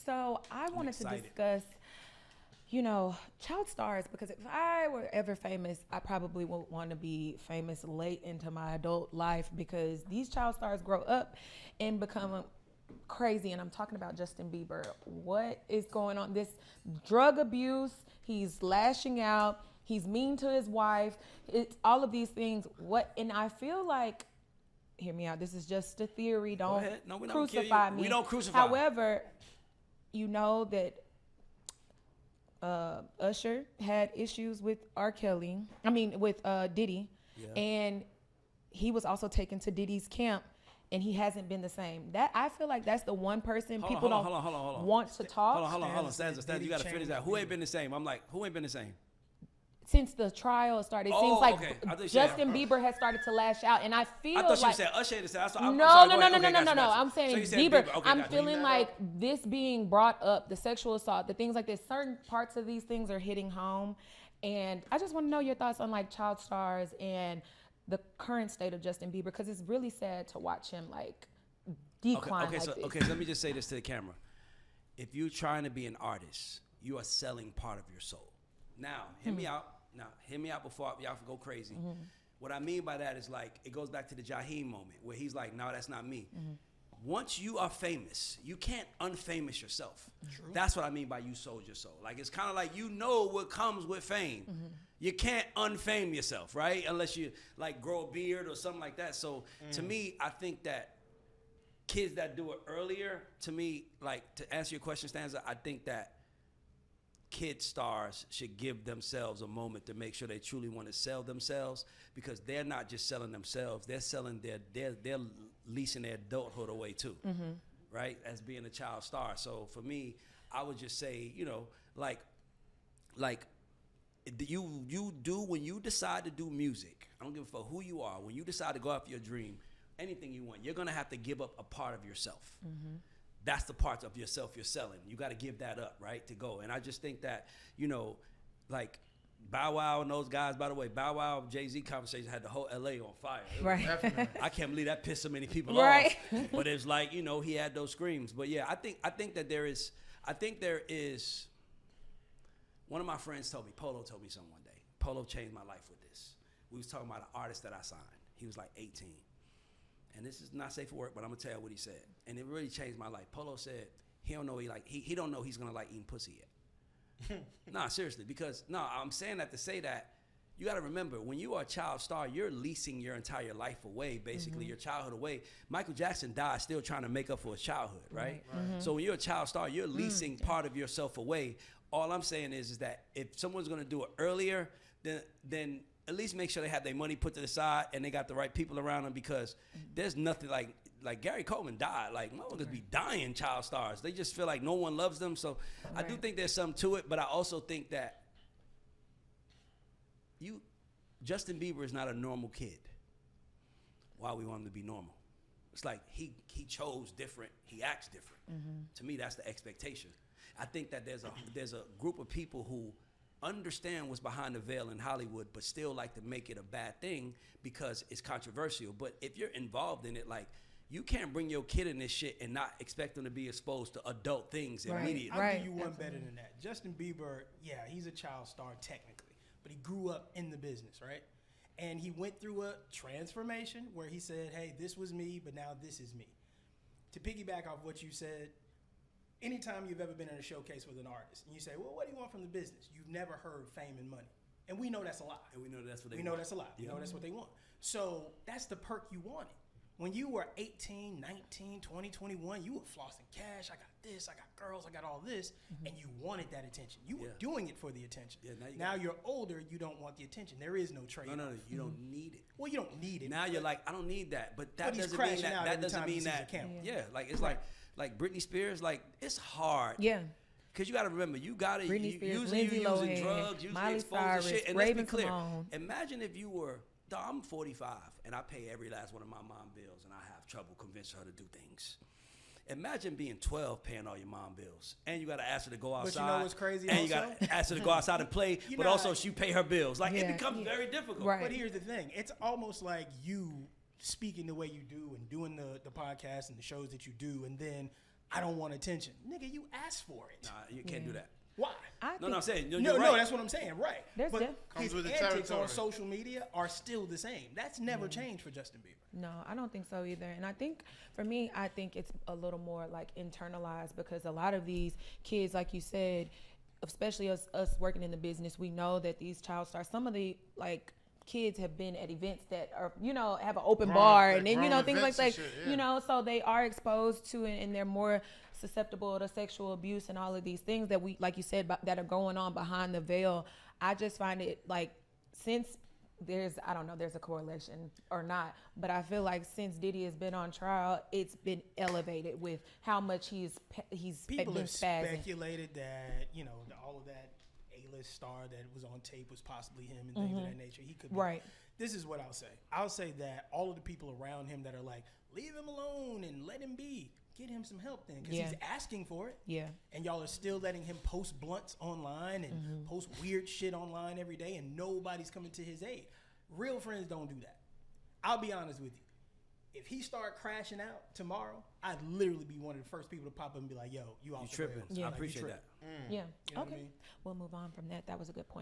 So I wanted to discuss, child stars, because if I were ever famous, I probably would want to be famous late into my adult life, because these child stars grow up and become crazy. And I'm talking about Justin Bieber. What is going on? This drug abuse, he's lashing out, he's mean to his wife, it's all of these things. And I feel like, hear me out, this is just a theory, don't crucify me. We don't crucify. However, you know that Usher had issues with with Diddy, and he was also taken to Diddy's camp, and he hasn't been the same. That I feel like that's the one person people don't want to talk. Hold on, Stanza, you gotta finish that. Who ain't been the same? I'm like, who ain't been the same? Since the trial started, it seems like Justin Bieber has started to lash out, and I feel like... I thought you said Usher had to say. No. I'm saying Bieber. Okay, I'm feeling like this being brought up, the sexual assault, the things like this, certain parts of these things are hitting home, and I just want to know your thoughts on like child stars and the current state of Justin Bieber, because it's really sad to watch him like decline this. Okay, so let me just say this to the camera. If you're trying to be an artist, you are selling part of your soul. Now, hear me out. Hear me out before y'all go crazy. What I mean by that is like, it goes back to the Jaheim moment where he's like, no, that's not me. Once you are famous, you can't unfamous yourself. True. That's what I mean by you sold your soul. Like, it's kind of like, what comes with fame. You can't unfame yourself, right? Unless you like grow a beard or something like that. So to me, I think that kids that do it earlier, to me, like, to answer your question, Stanza, I think that kid stars should give themselves a moment to make sure they truly want to sell themselves, because they're not just selling themselves, they're selling they're leasing their adulthood away too, right, as being a child star. So for me, I would just say, like you do, when you decide to do music, I don't give a fuck who you are, when you decide to go after your dream, anything you want, you're gonna have to give up a part of yourself. That's the parts of yourself you're selling. You got to give that up, right, to go. And I just think that, like Bow Wow and those guys, by the way, Bow Wow, Jay-Z conversation had the whole LA on fire. Right. I can't believe that pissed so many people off. But it's like, he had those screams. But yeah, I think that there is, one of my friends told me, Polo told me something one day. Polo changed my life with this. We was talking about an artist that I signed. He was like 18. And this is not safe for work, but I'm gonna tell you what he said, and it really changed my life. Polo said he don't know he don't know he's gonna like eating pussy yet. Nah, seriously, because I'm saying that to say that you got to remember, when you are a child star, you're leasing your entire life away, basically your childhood away. Michael Jackson died still trying to make up for his childhood, right? So when you're a child star, you're leasing part of yourself away. All I'm saying is that if someone's gonna do it earlier, then at least make sure they have their money put to the side and they got the right people around them, because there's nothing like Gary Coleman died. Like, motherfuckers be dying child stars. They just feel like no one loves them. So I do think there's something to it, but I also think that Justin Bieber is not a normal kid. Why we want him to be normal? It's like he chose different. He acts different. To me, that's the expectation. I think that there's a group of people who understand what's behind the veil in Hollywood, but still like to make it a bad thing because it's controversial. But if you're involved in it, like, you can't bring your kid in this shit and not expect them to be exposed to adult things immediately. I'll give you one better than that. Justin Bieber, he's a child star technically, but he grew up in the business, right? And he went through a transformation where he said, hey, this was me, but now this is me. To piggyback off what you said, anytime you've ever been in a showcase with an artist and you say, well, what do you want from the business? You've never heard fame and money. And we know that's a lie. And we know that's what they want. We know that's a lie. We know that's what they want. So that's the perk you wanted. When you were 18, 19, 20, 21, you were flossing cash. I got this, I got girls, I got all this. And you wanted that attention. You were doing it for the attention. Yeah, now you're older, you don't want the attention. There is no trade-off. No, you don't need it. Well, you don't need it. Now you're like, I don't need that. But that doesn't mean that doesn't mean that. Like, it's like BritneySpears, like, it's hard. Yeah. Because you got to remember, you got to using drugs, using Miley exposed Cyrus, shit. And let's be clear. Cologne. Imagine if you were, I'm 45 and I pay every last one of my mom bills and I have trouble convincing her to do things. Imagine being 12 paying all your mom bills, and you got to ask her to go outside. But you know what's crazy? And you got to ask her to go outside and play, but also she pay her bills. Like, it becomes very difficult. Right. But here's the thing: it's almost like you speaking the way you do and doing the podcast and the shows that you do, and then I don't want attention. Nigga, you asked for it. Nah, you can't do that. Why? No, I'm saying you're No, right. that's what I'm saying. Right. There's But Comes his with the antics territory. on social media are still the same. That's never changed for Justin Bieber. No, I don't think so either. And I think for me, I think it's a little more like internalized because a lot of these kids, like you said, especially us working in the business, we know that these child stars, some of the like kids have been at events that are, you know, have an open bar and then, you know, things like that, you know, so they are exposed to it and they're more susceptible to sexual abuse and all of these things that we, like you said, that are going on behind the veil. I just find it like, since I don't know, there's a correlation or not, but I feel like since Diddy has been on trial, it's been elevated with how much he's People been have spazzing. speculated that, you know, all of that A-list star that was on tape was possibly him and things of that nature. He could be. Right. This is what I'll say. I'll say that all of the people around him that are like, leave him alone and let him be, get him some help then, because he's asking for it. Yeah. And y'all are still letting him post blunts online and post weird shit online every day, and nobody's coming to his aid. Real friends don't do that. I'll be honest with you. If he start crashing out tomorrow, I'd literally be one of the first people to pop up and be like, yo, you off the tripping. rails. I Like, appreciate that. Yeah. You know what Okay. I mean? We'll move on from that. That was a good point.